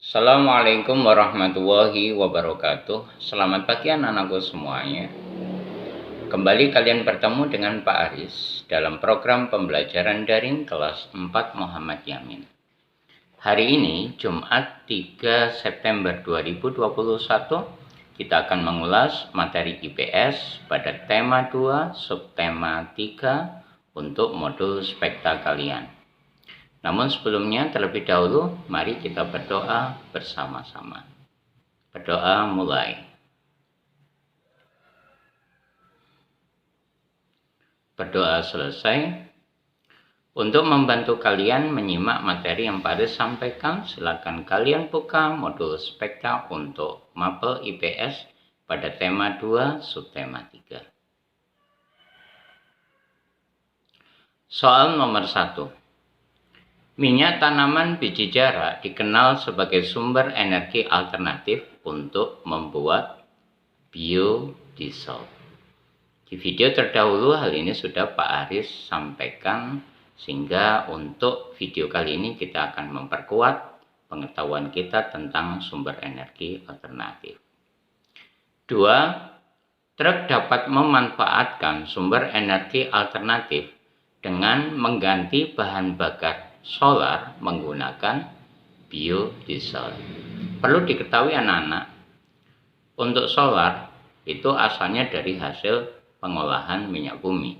Assalamualaikum warahmatullahi wabarakatuh. Selamat pagi anak-anakku semuanya. Kembali kalian bertemu dengan Pak Aris dalam program pembelajaran daring kelas 4 Muhammad Yamin. Hari ini Jumat 3 September 2021 kita akan mengulas materi IPS pada tema 2 subtema 3 untuk modul spekta kalian. Namun sebelumnya terlebih dahulu mari kita berdoa bersama-sama. Berdoa mulai. Berdoa selesai. Untuk membantu kalian menyimak materi yang Pak Aris sampaikan, silakan kalian buka modul spekta untuk mapel IPS pada tema 2 subtema 3. Soal nomor 1. Minyak tanaman biji jarak dikenal sebagai sumber energi alternatif untuk membuat biodiesel. Di video terdahulu hal ini sudah Pak Aris sampaikan, sehingga untuk video kali ini kita akan memperkuat pengetahuan kita tentang sumber energi alternatif. 2. Truk dapat memanfaatkan sumber energi alternatif dengan mengganti bahan bakar solar menggunakan biodiesel. Perlu diketahui anak-anak, untuk solar itu asalnya dari hasil pengolahan minyak bumi.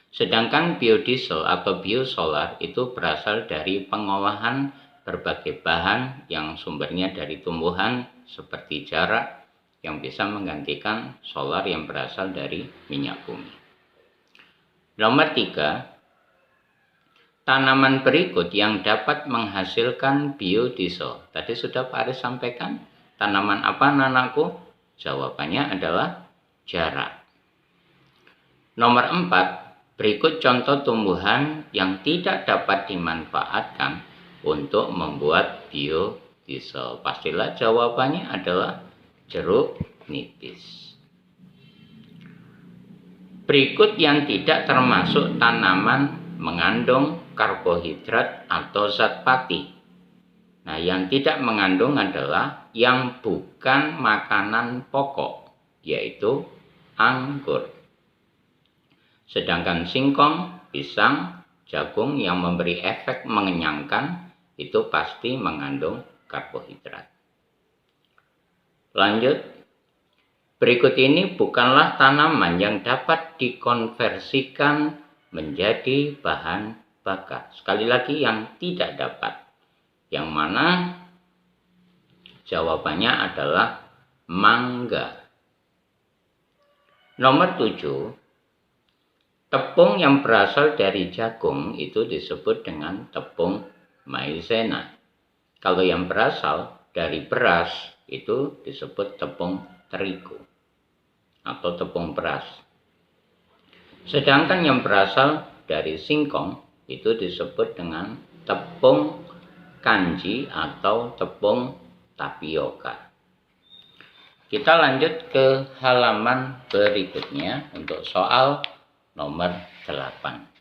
Sedangkan biodiesel atau biosolar itu berasal dari pengolahan berbagai bahan yang sumbernya dari tumbuhan seperti jarak yang bisa menggantikan solar yang berasal dari minyak bumi. Nomor 3. Tanaman berikut yang dapat menghasilkan biodiesel. Tadi sudah Pak Aris sampaikan. Tanaman apa anak-anakku? Jawabannya adalah jarak. Nomor 4. Berikut contoh tumbuhan yang tidak dapat dimanfaatkan untuk membuat biodiesel. Pastilah jawabannya adalah jeruk nipis. Berikut yang tidak termasuk tanaman mengandung karbohidrat atau zat pati. Nah, yang tidak mengandung adalah yang bukan makanan pokok, yaitu anggur. Sedangkan singkong, pisang, jagung yang memberi efek mengenyangkan itu pasti mengandung karbohidrat. Lanjut. Berikut ini bukanlah tanaman yang dapat dikonversikan menjadi bahan bakar. Sekali lagi, yang tidak dapat. Yang mana jawabannya adalah mangga. Nomor 7. Tepung yang berasal dari jagung itu disebut dengan tepung maizena. Kalau yang berasal dari beras itu disebut tepung terigu atau tepung beras. Sedangkan yang berasal dari singkong itu disebut dengan tepung kanji atau tepung tapioka. Kita lanjut ke halaman berikutnya untuk soal nomor 8.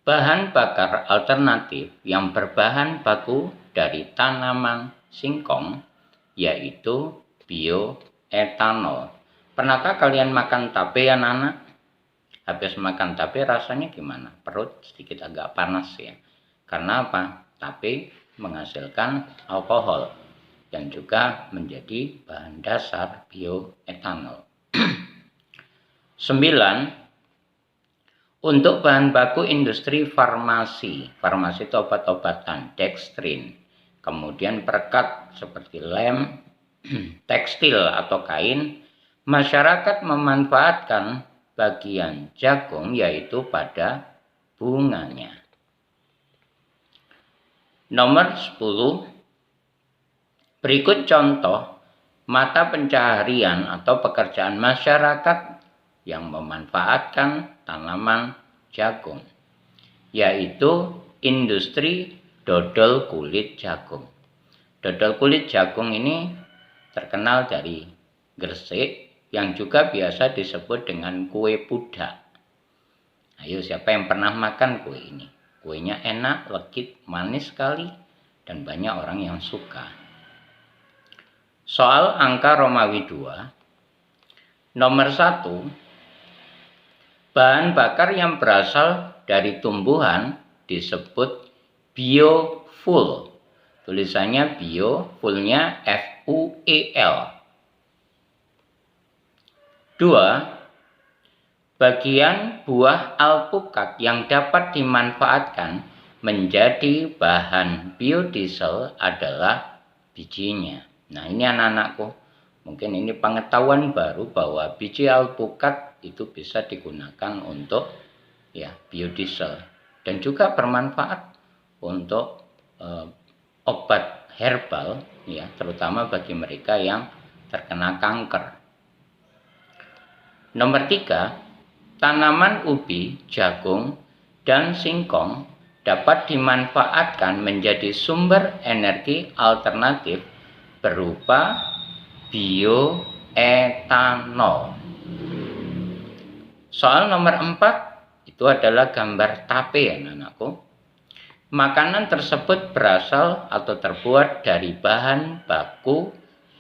Bahan bakar alternatif yang berbahan baku dari tanaman singkong yaitu bioetanol. Pernahkah kalian makan tape anak-anak? Habis makan tape rasanya gimana? Perut sedikit agak panas ya. Karena apa? Tape menghasilkan alkohol yang juga menjadi bahan dasar bioetanol. 9. Untuk bahan baku industri farmasi. Farmasi itu obat-obatan, dextrin. Kemudian perekat seperti lem, tekstil atau kain. Masyarakat memanfaatkan bagian jagung yaitu pada bunganya. Nomor 10. Berikut contoh mata pencaharian atau pekerjaan masyarakat yang memanfaatkan tanaman jagung, yaitu industri dodol kulit jagung. Dodol kulit jagung ini terkenal dari Gresik, yang juga biasa disebut dengan kue pudak. Ayo, siapa yang pernah makan kue ini? Kuenya enak, legit, manis sekali. dan banyak orang yang suka. Soal angka Romawi 2. Nomor 1, bahan bakar yang berasal dari tumbuhan disebut biofuel. Tulisannya bio, fuelnya FUEL. 2. Bagian buah alpukat yang dapat dimanfaatkan menjadi bahan biodiesel adalah bijinya. Nah, ini anak-anakku, mungkin ini pengetahuan baru bahwa biji alpukat itu bisa digunakan untuk biodiesel dan juga bermanfaat untuk obat herbal terutama bagi mereka yang terkena kanker. Nomor 3, tanaman ubi, jagung, dan singkong dapat dimanfaatkan menjadi sumber energi alternatif berupa bioetanol. Soal nomor 4 itu adalah gambar tape ya anak-anakku. Makanan tersebut berasal atau terbuat dari bahan baku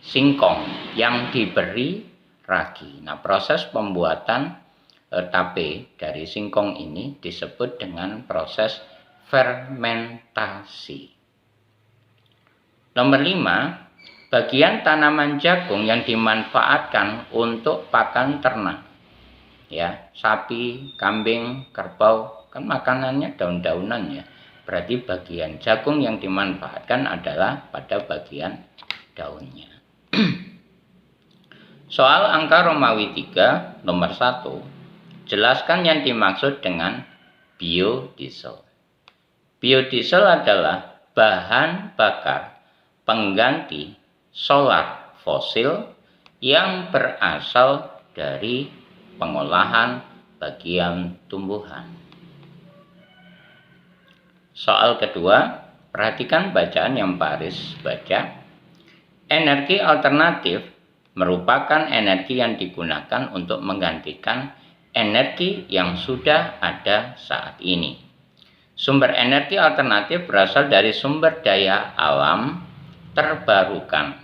singkong yang diberi ragi. Nah, proses pembuatan tape dari singkong ini disebut dengan proses fermentasi. Nomor 5, bagian tanaman jagung yang dimanfaatkan untuk pakan ternak. Sapi, kambing, kerbau, kan makanannya daun-daunan ya. Berarti bagian jagung yang dimanfaatkan adalah pada bagian daunnya. Soal angka Romawi 3, nomor 1. Jelaskan yang dimaksud dengan biodiesel. Biodiesel adalah bahan bakar pengganti solar fosil yang berasal dari pengolahan bagian tumbuhan. Soal kedua, perhatikan bacaan yang Pak Aris baca. Energi alternatif merupakan energi yang digunakan untuk menggantikan energi yang sudah ada saat ini. Sumber energi alternatif berasal dari sumber daya alam terbarukan.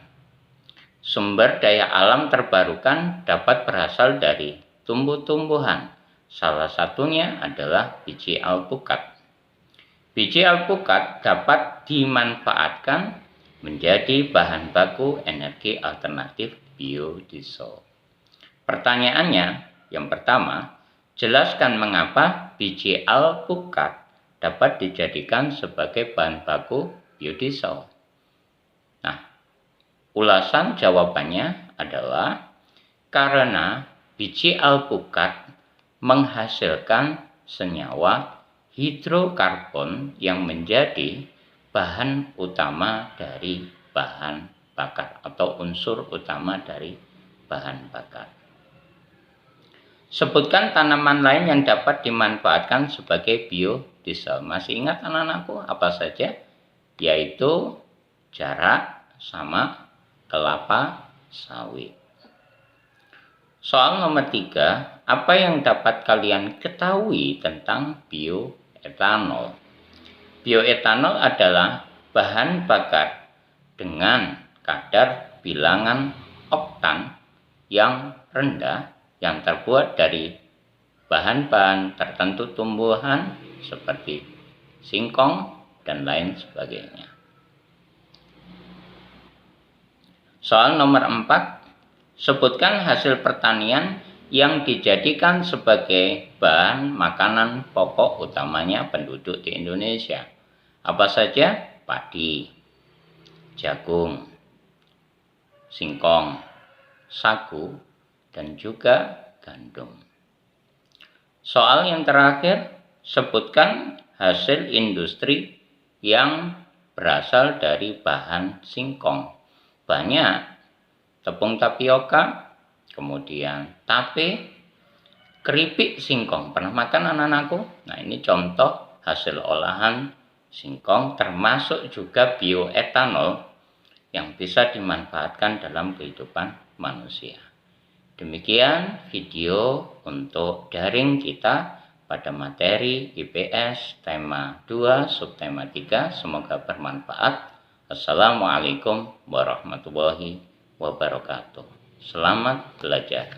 Sumber daya alam terbarukan dapat berasal dari tumbuh-tumbuhan. Salah satunya adalah biji alpukat. Biji alpukat dapat dimanfaatkan menjadi bahan baku energi alternatif biodiesel. Pertanyaannya, yang pertama, jelaskan mengapa biji alpukat dapat dijadikan sebagai bahan baku biodiesel. Nah, ulasan jawabannya adalah karena biji alpukat menghasilkan senyawa hidrokarbon yang menjadi bahan utama dari bahan bakar atau unsur utama dari bahan bakar. Sebutkan tanaman lain yang dapat dimanfaatkan sebagai biodiesel. Masih ingat anak-anakku apa saja? Yaitu jarak sama kelapa sawit. Soal nomor 3, apa yang dapat kalian ketahui tentang bioetanol? Bioetanol adalah bahan bakar dengan kadar bilangan oktan yang rendah yang terbuat dari bahan-bahan tertentu tumbuhan seperti singkong dan lain sebagainya. Soal nomor 4, sebutkan hasil pertanian yang dijadikan sebagai bahan makanan pokok utamanya penduduk di Indonesia. Apa saja? Padi, jagung, singkong, sagu, dan juga gandum. Soal yang terakhir, sebutkan hasil industri yang berasal dari bahan singkong. Banyak, tepung tapioka, kemudian tape, keripik singkong. Pernah makan anak-anakku? Nah, ini contoh hasil olahan singkong, termasuk juga bioetanol yang bisa dimanfaatkan dalam kehidupan manusia. Demikian video untuk daring kita pada materi IPS tema 2 subtema 3. Semoga bermanfaat. Assalamualaikum warahmatullahi wabarakatuh. Selamat belajar.